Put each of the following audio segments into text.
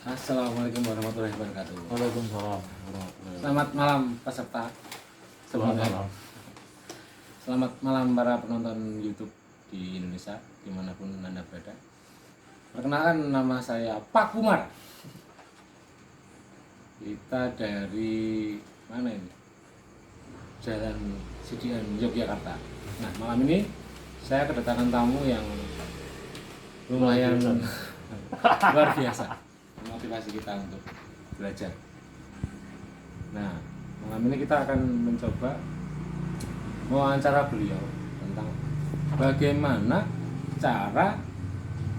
Assalamualaikum warahmatullahi wabarakatuh. Waalaikumsalam. Selamat malam peserta. Selamat Sebelumnya, malam. selamat malam para penonton YouTube di Indonesia dimanapun anda berada. Perkenalkan, nama saya Pak Kumar. Kita dari mana ini? Jalan Sidian, Yogyakarta. Nah, malam ini saya kedatangan tamu yang lumayan luar biasa, motivasi kita untuk belajar. Nah, malam ini kita akan mencoba mewawancara beliau tentang bagaimana cara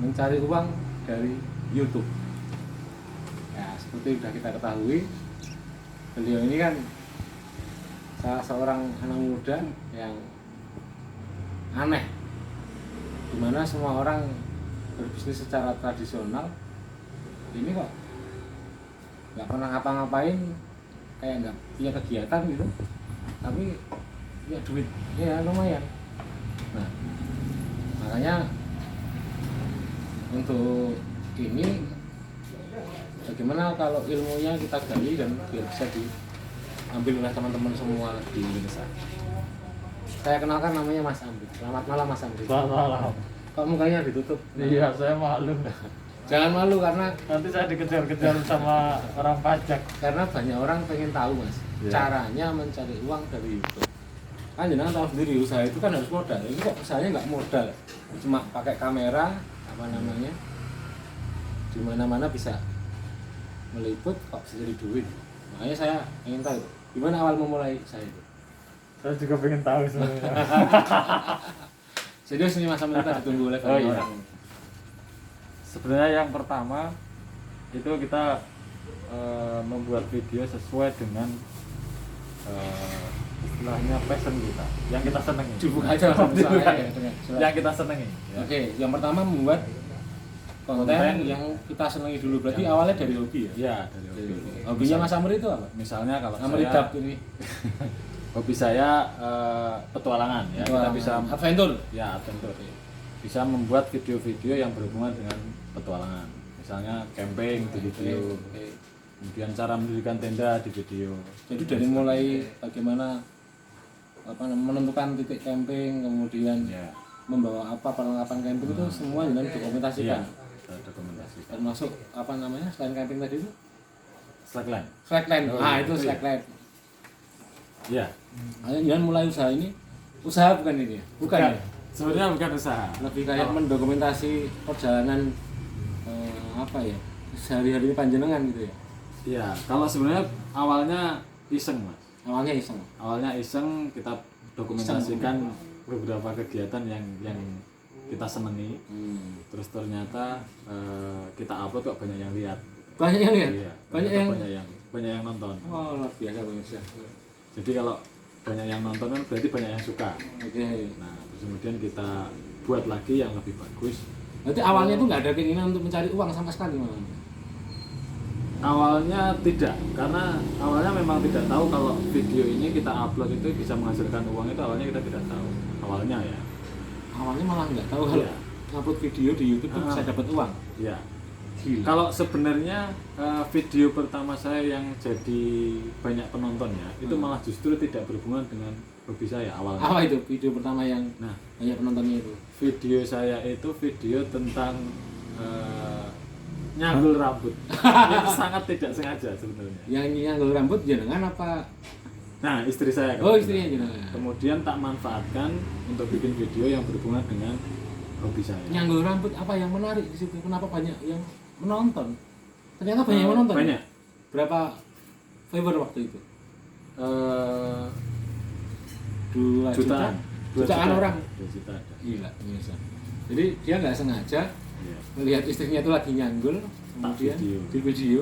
mencari uang dari YouTube. Ya, seperti sudah kita ketahui, beliau ini kan salah seorang anak muda yang aneh, dimana semua orang berbisnis secara tradisional ini kok nggak pernah ngapa-ngapain, kayak nggak punya kegiatan gitu, tapi punya duit ya lumayan. Nah, makanya untuk ini bagaimana kalau ilmunya kita gali dan biar bisa diambil oleh teman-teman semua di Indonesia. Saya kenalkan, namanya Mas Amri. Selamat malam Mas Amri. Selamat malam. Kok mukanya ditutup? Iya, saya malu. Jangan malu, karena Nanti saya dikejar-kejar sama orang pajak. banyak orang pengen tahu Mas, Ya. caranya mencari uang dari YouTube. Kan jenengan tahu sendiri, usaha itu kan harus modal. Ini kok usahanya nggak modal, cuma pakai kamera apa namanya, di mana-mana bisa meliput, kok bisa jadi duit. Makanya saya ingin tahu gimana awal memulai saya itu. Saya juga pengen tahu sebenarnya. Serius nih Mas Amri, kita ditunggu oleh Oh, banyak iya. orang. Sebenarnya yang pertama itu kita membuat video sesuai dengan istilahnya passion kita, yang kita senengi. Dibuka aja Mas Amri, soalnya, ya. Yang kita senengi. Ya. Oke, yang pertama membuat konten yang kita senangi dulu. Berarti awalnya dari hobi ya? Iya, dari hobi. Hobinya Mas Amri itu apa? Misalnya kalau Amri saya Dap ini. hobi saya petualangan ya, kita bisa adventure. ya adventure. Bisa membuat video-video yang berhubungan dengan petualangan. Misalnya camping di video, Oke. kemudian cara mendirikan tenda di video. Jadi dari mulai bagaimana menentukan titik camping, kemudian Ya, membawa apa perlengkapan camping itu semua dengan iya, dokumentasikan. kita dokumentasikan. Termasuk apa namanya selain camping tadi itu? Slackline. Slackline. Oh, Ah, iya, itu itu ya. slackline. Ya, Ayo jangan mulai usaha ini. Usaha bukan ini ya? Bukan ya? sebenarnya bukan usaha. Lebih kayak mendokumentasi perjalanan apa ya, sehari-hari panjenengan gitu ya. Iya, kalau sebenarnya awalnya iseng, Mas. Awalnya iseng. Awalnya iseng, kita dokumentasikan beberapa kegiatan yang kita senangi. Terus ternyata kita upload kok banyak yang lihat. Banyak yang lihat. Iya, Banyak banyak yang nonton. Oh, luar biasa pemirsa. Jadi kalau banyak yang nonton kan berarti banyak yang suka. Oke. Nah, terus kemudian kita buat lagi yang lebih bagus. Berarti awalnya itu nggak ada keinginan untuk mencari uang sama sekali malah. Awalnya tidak, karena awalnya memang tidak tahu kalau video ini kita upload itu bisa menghasilkan uang, itu awalnya kita tidak tahu. Awalnya ya. Awalnya malah nggak tahu kalau Iya. upload video di YouTube itu bisa dapat uang. Ya. Gila. Kalau sebenarnya video pertama saya yang jadi banyak penontonnya itu malah justru tidak berhubungan dengan hobi saya awalnya. Apa itu video pertama yang Nah, banyak penontonnya itu? video saya itu video tentang nyanggul rambut. Itu sangat tidak sengaja sebenarnya. Yang nyanggul rambut jenengan apa? Nah, istri saya. Oh, istrinya jenengan. Kemudian tak manfaatkan untuk bikin video yang berhubungan dengan hobi saya. Nyanggul rambut apa yang menarik di situ? Kenapa banyak yang menonton? Ternyata banyak yang menonton. Banyak. Berapa viewer waktu itu? 2 juta. Jutaan orang. 2 juta ada. Gila, pemirsa. Jadi dia nggak sengaja Iya. melihat istrinya itu lagi nyanggul, kemudian video. di video,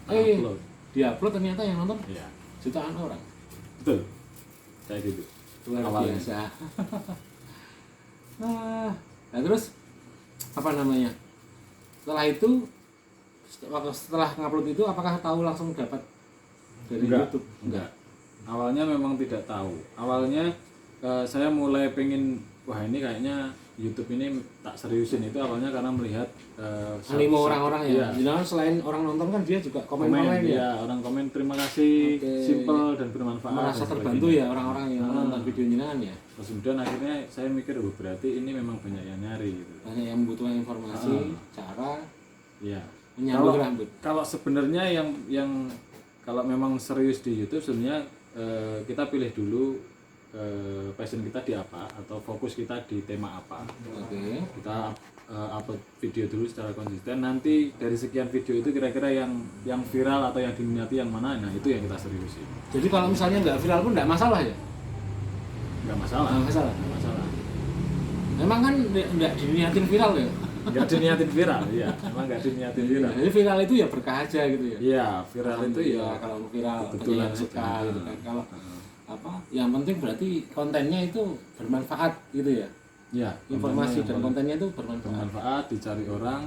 Upload. diupload, ternyata yang nonton Iya. jutaan orang. Betul. Kayak gitu. Luar Awalnya. biasa. Nah terus apa namanya? Setelah itu, setelah ngupload itu, apakah tahu langsung dapat dari Enggak. YouTube? Enggak. Awalnya memang tidak tahu. Awalnya saya mulai pengen, wah ini kayaknya YouTube ini tak seriusin itu awalnya karena melihat animo orang-orang ya. Iya. Jangan selain orang nonton kan dia juga komen ya. Iya, orang komen terima kasih, Oke. simple dan bermanfaat. Merasa dan terbantu sebagainya. ya orang-orang yang nonton video jenengan ya. Terus kemudian akhirnya saya mikir, oh berarti ini memang banyak yang nyari gitu. Banyak yang membutuhkan informasi, cara Iya. menyambung rambut. Kalau sebenarnya yang kalau memang serius di YouTube sebenarnya kita pilih dulu passion kita di apa atau fokus kita di tema apa. Oke. Kita upload video dulu secara konsisten. Nanti dari sekian video itu kira-kira yang viral atau yang diminati yang mana, nah itu yang kita seriusin. Jadi kalau misalnya nggak viral pun nggak masalah ya? Nggak masalah. Nggak masalah. Nggak masalah. Memang kan nggak diniatin viral ya? Nggak diniatin viral, iya. Emang nggak diniatin viral. Jadi viral itu ya berkah aja gitu ya? Iya, viral itu ya kalau viral kebetulan banyak yang suka aja. gitu kan. Kalau apa? Yang penting berarti kontennya itu bermanfaat gitu ya? Ya, Informasi kontennya dan yang kontennya itu bermanfaat. bermanfaat, dicari orang.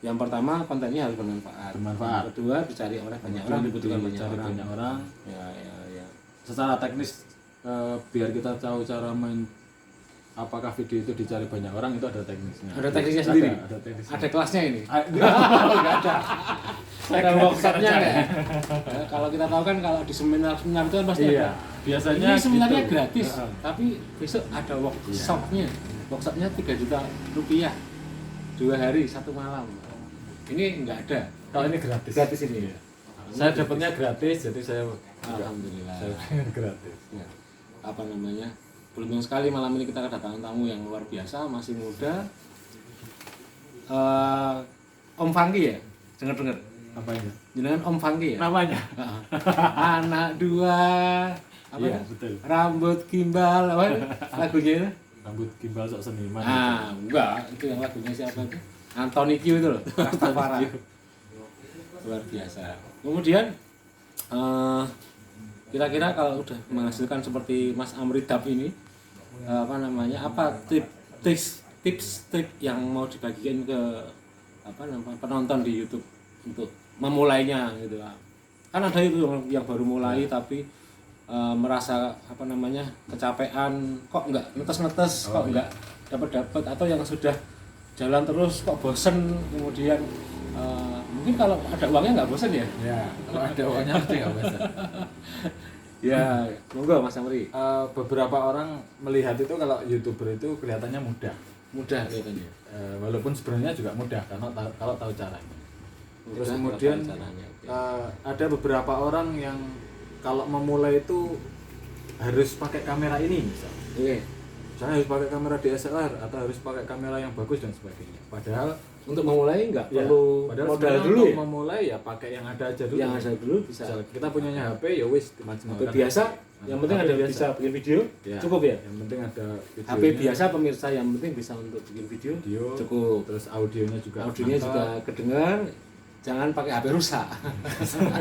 Yang pertama kontennya harus bermanfaat. Bermanfaat. Yang kedua dicari oleh banyak orang, dibutuhkan banyak dicari orang. banyak orang. Ya ya ya. Secara teknis biar kita tahu cara main apakah video itu dicari banyak orang itu ada teknisnya. Ada teknisnya sendiri. Ada teknisnya. Ada kelasnya ini. Enggak ada. Ada workshopnya ya. Ya, kalau kita tahu kan kalau di seminar-seminar itu kan pasti Iya. ada. Biasanya Ini seminarnya gitu. gratis, Heeh. tapi besok ada workshopnya. Workshopnya 3 juta rupiah, 2 hari 1 malam. Ini nggak ada. Kalau ini gratis. Gratis ini. Iya. Saya dapatnya gratis, jadi saya Alhamdulillah. saya pengen gratis. Ya. Apa namanya? Beruntung sekali malam ini kita kedatangan tamu yang luar biasa, masih muda. Om Fangki ya, dengar-dengar. Apa ini? Jenengan Om Fangki ya. Namanya? Anak dua, apa Iya, ya? betul. Rambut gimbal, apa ya? Lagunya itu? Rambut gimbal sok seniman. Ah, enggak, itu yang lagunya siapa itu? Anthony Q itu loh, Rastafari. Luar biasa. Kemudian kira-kira kalau udah menghasilkan seperti Mas Amri Dab ini, apa namanya? Apa tips trik yang mau dibagikan ke apa namanya penonton di YouTube untuk memulainya gitu lah. Kan ada itu yang baru mulai tapi merasa apa namanya kecapean, kok nggak netes kok nggak dapat atau yang sudah jalan terus kok bosen, kemudian mungkin kalau ada uangnya nggak bosen ya. Ya, kalau ada uangnya pasti nggak bisa. Ya monggo Mas Amri. Beberapa orang melihat itu kalau YouTuber itu kelihatannya mudah. Mudah kelihatannya. Walaupun sebenarnya juga mudah karena kalau tahu caranya. Terus Mudah kemudian kalau tahu caranya, oke. ada beberapa orang yang kalau memulai itu harus pakai kamera ini misal. Oke. Misalnya harus pakai kamera DSLR atau harus pakai kamera yang bagus dan sebagainya. Padahal Untuk memulai nggak ya, perlu padahal modal sebenarnya dulu untuk ya. memulai ya pakai yang ada aja dulu. Yang ada dulu bisa. Misal kita punyanya HP ya wis HP dimaksimalkan. biasa, yang penting HP ada biasa. bisa bikin video, Ya, cukup ya. Yang penting ada videonya, HP biasa pemirsa yang penting bisa untuk bikin video, video, cukup. terus audionya juga Audionya mantap. juga kedengar, jangan pakai HP rusak.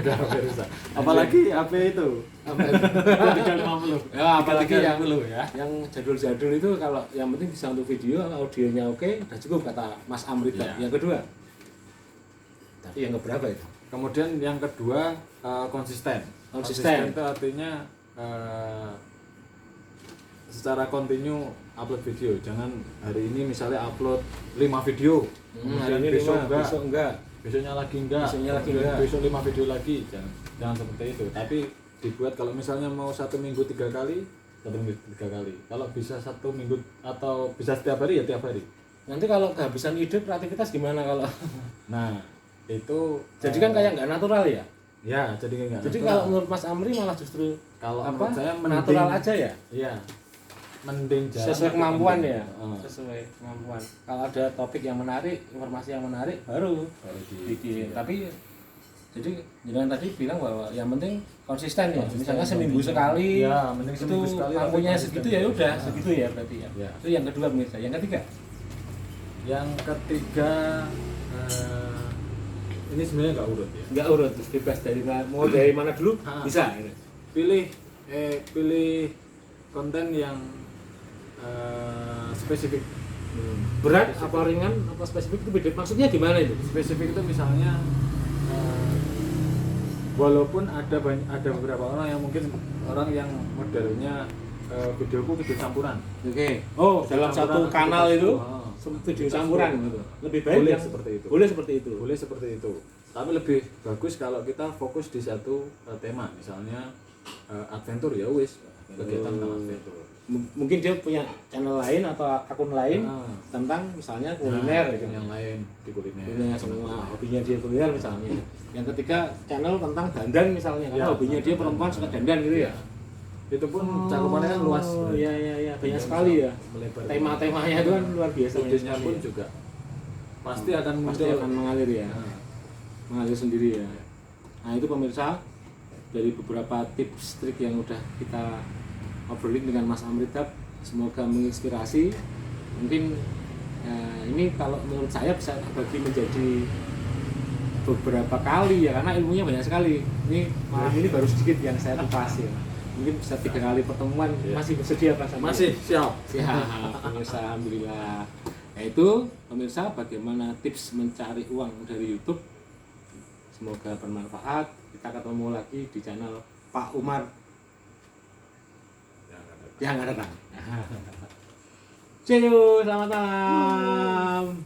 Ada HP rusak. Apalagi HP itu. Apa itu? 350. Ya, apalagi yang 350 ya. yang jadul-jadul itu kalau yang penting bisa untuk video, audionya oke, udah cukup kata Mas Amri tadi. Ya. Yang kedua, tapi yang keberapa itu? Kemudian yang kedua konsisten. Konsisten. Itu artinya secara kontinu upload video. Jangan hari ini misalnya upload 5 video, Hari ini besok lima, enggak, besok enggak. besoknya lagi enggak, Besoknya lagi kemudian enggak. besok 5 video lagi. Jangan seperti itu. Tapi dibuat kalau misalnya mau 1 minggu 3 kali, 1 minggu 3 kali. Kalau bisa 1 minggu atau bisa setiap hari ya tiap hari. Nanti kalau kehabisan ide kreativitas gimana kalau? Nah itu Jadi kan kayak nggak natural ya. ya jadi enggak. Jadi kalau menurut Mas Amri malah justru kalau apa? menurut saya mending, Natural aja ya. Iya. Mending jalan Sesuai tapi kemampuan mending. ya. Sesuai kemampuan. Kalau ada topik yang menarik, informasi yang menarik baru Baru bikin. Tapi jadi jangan tadi bilang bahwa yang penting konsisten ya. Misalnya seminggu sekali. Ya, mending itu seminggu sekali. mampunya tapi segitu konsisten. ya udah, Nah, segitu ya berarti ya. Ya. Itu yang kedua pemirsa. Yang ketiga. Yang ketiga ini sebenarnya nggak urut ya. Enggak urut, bebas dari mau dari mana dulu Ah. bisa. Pilih konten yang spesifik. Berat apa ringan apa spesifik itu beda. Maksudnya gimana itu? Spesifik itu misalnya walaupun ada beberapa orang yang mungkin orang yang modelnya videoku video campuran. Oke. Oh, dalam Campuran satu kanal aktivitas. itu video campuran gitu. Lebih baik Boleh yang seperti itu. Boleh seperti itu. Boleh seperti itu. Tapi lebih bagus kalau kita fokus di satu tema, misalnya adventure ya wis, kegiatan tentang adventure. Mungkin dia punya channel lain atau akun lain tentang misalnya kuliner gitu. Yang lain di kuliner. Punya semua hobinya dia kuliner misalnya. Yang ketiga channel tentang dandan misalnya, karena hobinya dia perempuan suka dandan gitu ya. Itu pun cakupannya kan luas. Oh iya banyak sekali ya. Tema-temanya itu kan luar biasa. Idenya pun juga pasti akan pasti muncul. akan mengalir ya. Mengalir sendiri ya. Nah, itu pemirsa dari beberapa tips trik yang udah kita obrolin dengan Mas Amritab, semoga menginspirasi. Mungkin ini kalau menurut saya bisa bagi menjadi beberapa kali ya, karena ilmunya banyak sekali. Ini malam ini baru sedikit yang saya kupas ya. Mungkin bisa 3 kali pertemuan. Masih bersedia Pak Samir? Masih siap. Pemirsa, alhamdulillah. Nah itu pemirsa bagaimana tips mencari uang dari YouTube. Semoga bermanfaat. Kita ketemu lagi di channel Pak Umar yang akan datang. See you, selamat malam.